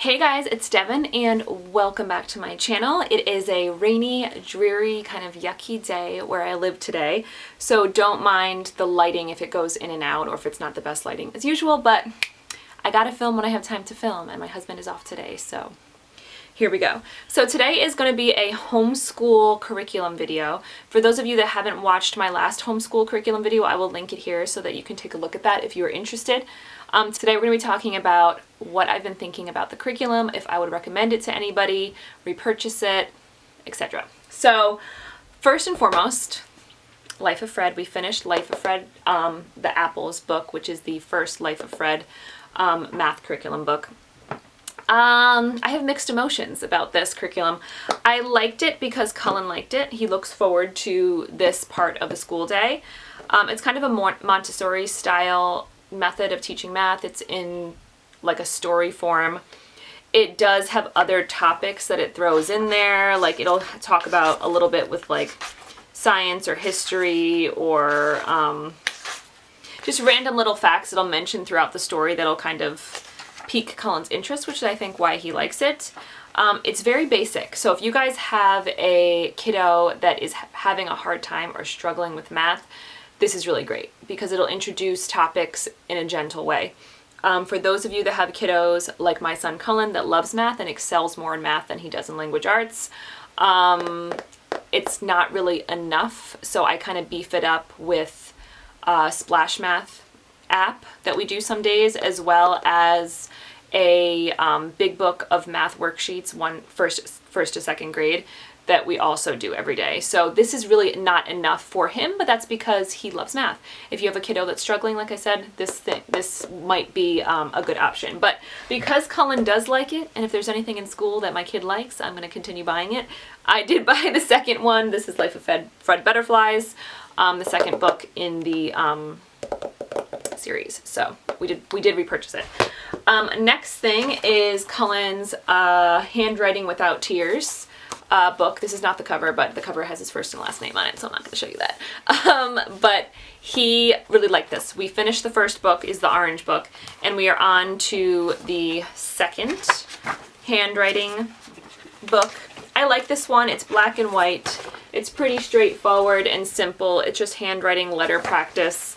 Hey guys, it's Devin and welcome back to my channel. It is a rainy, dreary, kind of yucky day where I live today, so don't mind the lighting if it goes in and out or if it's not the best lighting as usual, but I gotta film when I have time to film and my husband is off today, so here we go. So today is going to be a homeschool curriculum video. For those of you that haven't watched my last homeschool curriculum video, I will link it here so that you can take a look at that if you are interested. Today we're going to be talking about what I've been thinking about the curriculum, if I would recommend it to anybody, repurchase it, etc. So first and foremost, Life of Fred. We finished Life of Fred, the Apples book, which is the first Life of Fred math curriculum book. I have mixed emotions about this curriculum. I liked it because Cullen liked it. He looks forward to this part of the school day. It's kind of a Montessori style method of teaching math. It's in like a story form. It does have other topics that it throws in there. Like it'll talk about a little bit with like science or history or just random little facts it'll mention throughout the story that'll kind of pique Cullen's interest, which is I think why he likes it. It's very basic, so if you guys have a kiddo that is having a hard time or struggling with math, this is really great because it'll introduce topics in a gentle way. For those of you that have kiddos like my son Cullen that loves math and excels more in math than he does in language arts, it's not really enough, so I kind of beef it up with Splash Math app that we do some days, as well as a big book of math worksheets, first to second grade, that we also do every day. So this is really not enough for him, but that's because he loves math. If you have a kiddo that's struggling, like I said, this might be a good option. But because Cullen does like it, and if there's anything in school that my kid likes, I'm going to continue buying it. I did buy the second one. This is Life of Fred Butterflies, the second book in the series, so we did repurchase it. Next thing is Cullen's Handwriting Without Tears book. This is not the cover, but the cover has his first and last name on it, so I'm not going to show you that. But he really liked this. We finished the first book, is the orange book, and we are on to the second handwriting book. I like this one. It's black and white. It's pretty straightforward and simple. It's just handwriting letter practice.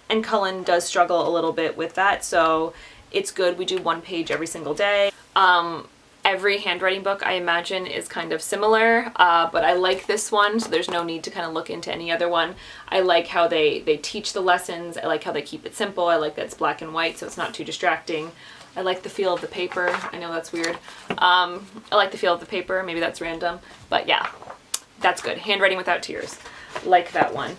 And Cullen does struggle a little bit with that, so it's good. We do one page every single day. Every handwriting book, I imagine, is kind of similar, but I like this one, so there's no need to kind of look into any other one. I like how they teach the lessons. I like how they keep it simple. I like that it's black and white, so it's not too distracting. I like the feel of the paper. I know that's weird. I like the feel of the paper. Maybe that's random, but yeah, that's good. Handwriting Without Tears. Like that one.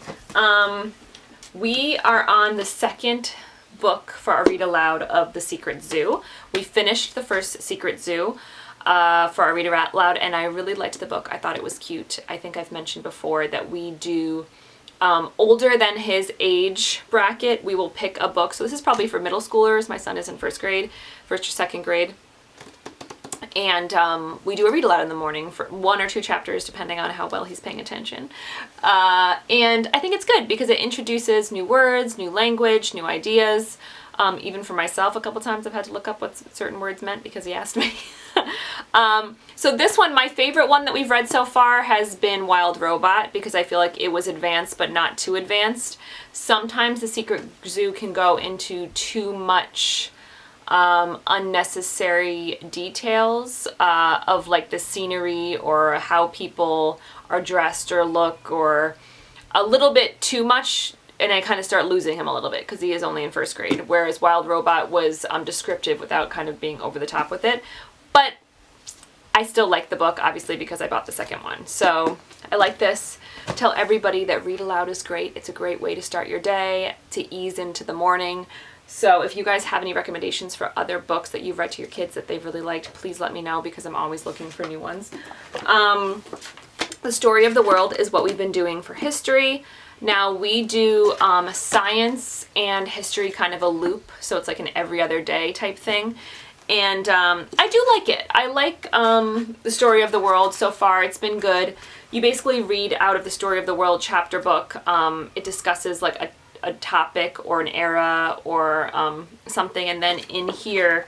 We are on the second book for our read aloud of The Secret Zoo. We finished the first Secret Zoo for our read aloud, and I really liked the book. I thought it was cute. I think I've mentioned before that we do older than his age bracket. We will pick a book. So this is probably for middle schoolers. My son is in first or second grade. And we do a read aloud in the morning for 1 or 2 chapters, depending on how well he's paying attention. And I think it's good because it introduces new words, new language, new ideas. Even for myself, a couple times I've had to look up what certain words meant because he asked me. So this one, my favorite one that we've read so far has been Wild Robot, because I feel like it was advanced but not too advanced. Sometimes The Secret Zoo can go into too much unnecessary details of like the scenery or how people are dressed or look, or a little bit too much, and I kind of start losing him a little bit because he is only in first grade, whereas Wild Robot was descriptive without kind of being over the top with it. But I still like the book, obviously, because I bought the second one. So I like this. Tell everybody that read aloud is great. It's a great way to start your day, to ease into the morning. So if you guys have any recommendations for other books that you've read to your kids that they've really liked, please let me know because I'm always looking for new ones. The Story of the World is what we've been doing for history. Now we do science and history kind of a loop, so it's like an every other day type thing. And I do like it. I like The Story of the World so far. It's been good. You basically read out of the Story of the World chapter book. It discusses like a topic or an era or something, and then in here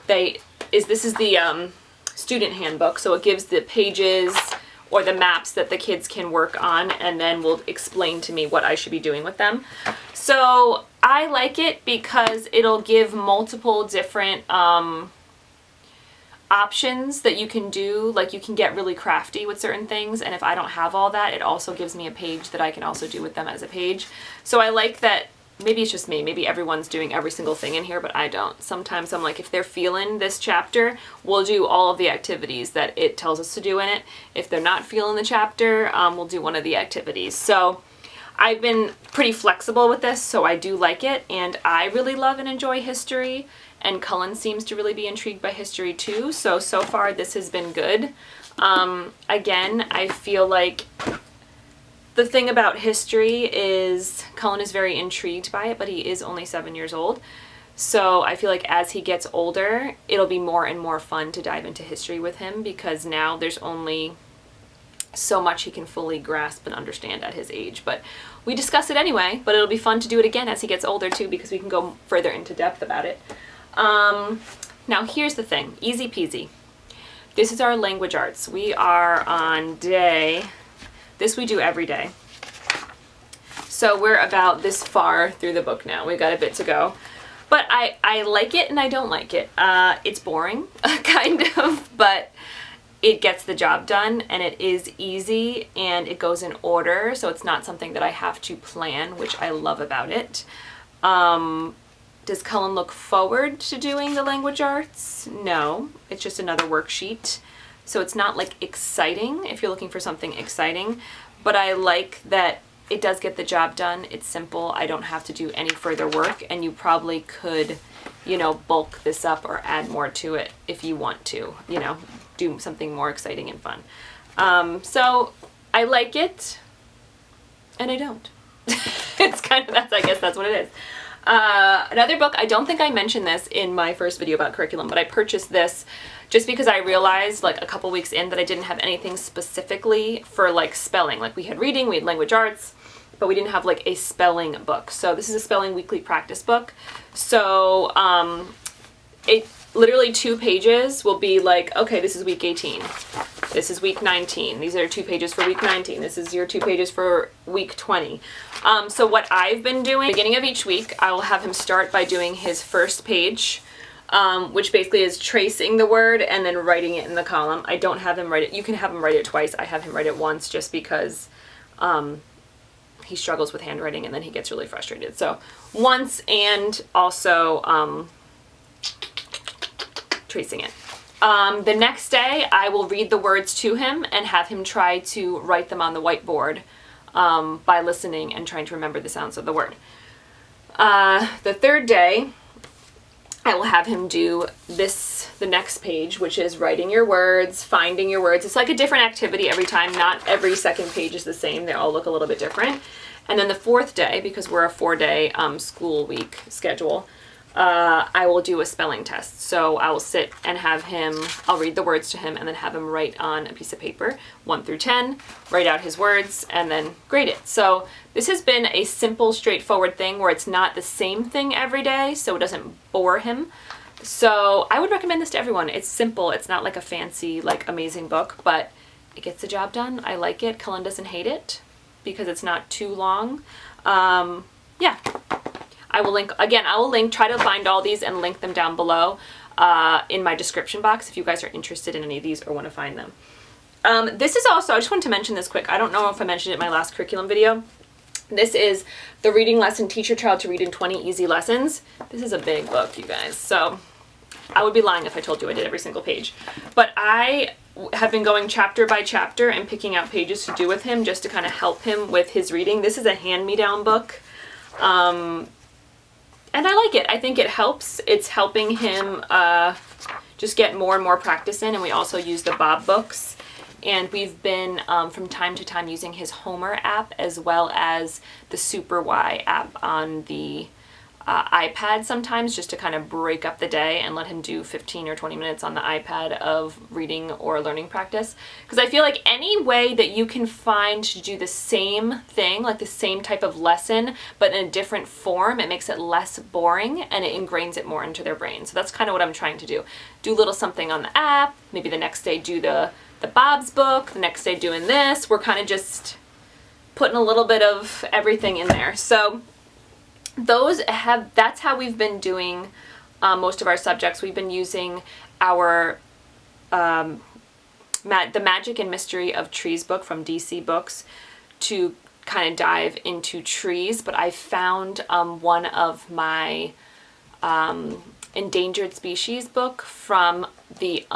this is the student handbook, so it gives the pages or the maps that the kids can work on, and then will explain to me what I should be doing with them. So I like it because it'll give multiple different options that you can do. Like, you can get really crafty with certain things, and if I don't have all that, it also gives me a page that I can also do with them as a page. So I like that. Maybe it's just me, maybe everyone's doing every single thing in here, but I don't. Sometimes I'm like, if they're feeling this chapter, we'll do all of the activities that it tells us to do in it. If they're not feeling the chapter, we'll do one of the activities. So I've been pretty flexible with this, so I do like it, and I really love and enjoy history, and Cullen seems to really be intrigued by history too, so far this has been good. Again, I feel like the thing about history is Cullen is very intrigued by it, but he is only 7 years old. So I feel like as he gets older, it'll be more and more fun to dive into history with him, because now there's only so much he can fully grasp and understand at his age. But we discuss it anyway, but it'll be fun to do it again as he gets older too, because we can go further into depth about it. Now here's the thing, easy peasy. This is our language arts. We are on this we do every day. So we're about this far through the book now. We've got a bit to go. But I like it and I don't like it. It's boring, kind of, but it gets the job done, and it is easy, and it goes in order, so it's not something that I have to plan, which I love about it. Does Cullen look forward to doing the language arts? No, it's just another worksheet. So it's not like exciting if you're looking for something exciting, but I like that it does get the job done. It's simple. I don't have to do any further work, and you probably could, you know, bulk this up or add more to it if you want to, you know, do something more exciting and fun. So I like it, and I don't. It's kind of, I guess that's what it is. Another book, I don't think I mentioned this in my first video about curriculum, but I purchased this just because I realized like a couple weeks in that I didn't have anything specifically for like spelling. Like, we had reading, we had language arts, but we didn't have like a spelling book. So this is a spelling weekly practice book. So it literally 2 pages will be like, okay, this is week 18. This is week 19. These are 2 pages for week 19. This is your 2 pages for week 20. So what I've been doing, beginning of each week, I will have him start by doing his first page, which basically is tracing the word and then writing it in the column. I don't have him write it. You can have him write it twice. I have him write it once just because he struggles with handwriting and then he gets really frustrated. So once, and also tracing it. The next day, I will read the words to him and have him try to write them on the whiteboard by listening and trying to remember the sounds of the word. The third day, I will have him do the next page, which is writing your words, finding your words. It's like a different activity every time. Not every second page is the same. They all look a little bit different. And then the 4th day, because we're a 4-day school week schedule, I will do a spelling test. So I will sit and have him, I'll read the words to him and then have him write on a piece of paper, 1 through 10, write out his words, and then grade it. So this has been a simple, straightforward thing where it's not the same thing every day, so it doesn't bore him. So I would recommend this to everyone. It's simple. It's not like a fancy, like amazing book, but it gets the job done. I like it. Cullen doesn't hate it because it's not too long. Yeah. I will link, again, try to find all these and link them down below in my description box if you guys are interested in any of these or want to find them. This is also, I just wanted to mention this quick. I don't know if I mentioned it in my last curriculum video. This is the reading lesson, Teach Your Child to Read in 20 Easy Lessons. This is a big book, you guys. So I would be lying if I told you I did every single page. But I have been going chapter by chapter and picking out pages to do with him just to kind of help him with his reading. This is a hand-me-down book. And I like it. I think it helps. It's helping him just get more and more practice in. And we also use the Bob books. And we've been, from time to time, using his Homer app as well as the Super Y app on the iPad sometimes, just to kind of break up the day and let him do 15 or 20 minutes on the iPad of reading or learning practice. Because I feel like any way that you can find to do the same thing, like the same type of lesson, but in a different form, it makes it less boring and it ingrains it more into their brain. So that's kind of what I'm trying to do. Do a little something on the app, maybe the next day do the Bob's book, the next day doing this. We're kind of just putting a little bit of everything in there. So that's how we've been doing most of our subjects. We've been using our The Magic and Mystery of Trees book from DC Books to kind of dive into trees, but I found one of my endangered species book from the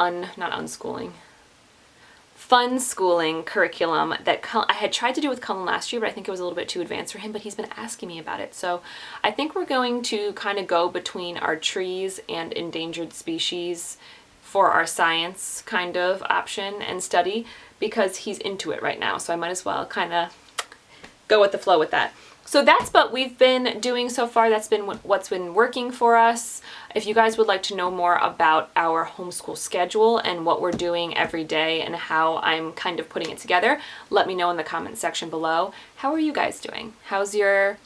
fun schooling curriculum that I had tried to do with Cullen last year, but I think it was a little bit too advanced for him, but he's been asking me about it. So I think we're going to kind of go between our trees and endangered species for our science kind of option and study, because he's into it right now. So I might as well kind of go with the flow with that. So that's what we've been doing so far. That's been what's been working for us. If you guys would like to know more about our homeschool schedule and what we're doing every day and how I'm kind of putting it together, let me know in the comment section below. How are you guys doing? How's your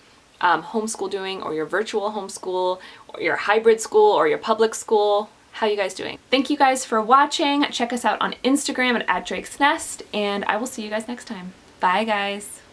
homeschool doing, or your virtual homeschool, or your hybrid school, or your public school? How are you guys doing? Thank you guys for watching. Check us out on Instagram at @DrakesNest, and I will see you guys next time. Bye guys.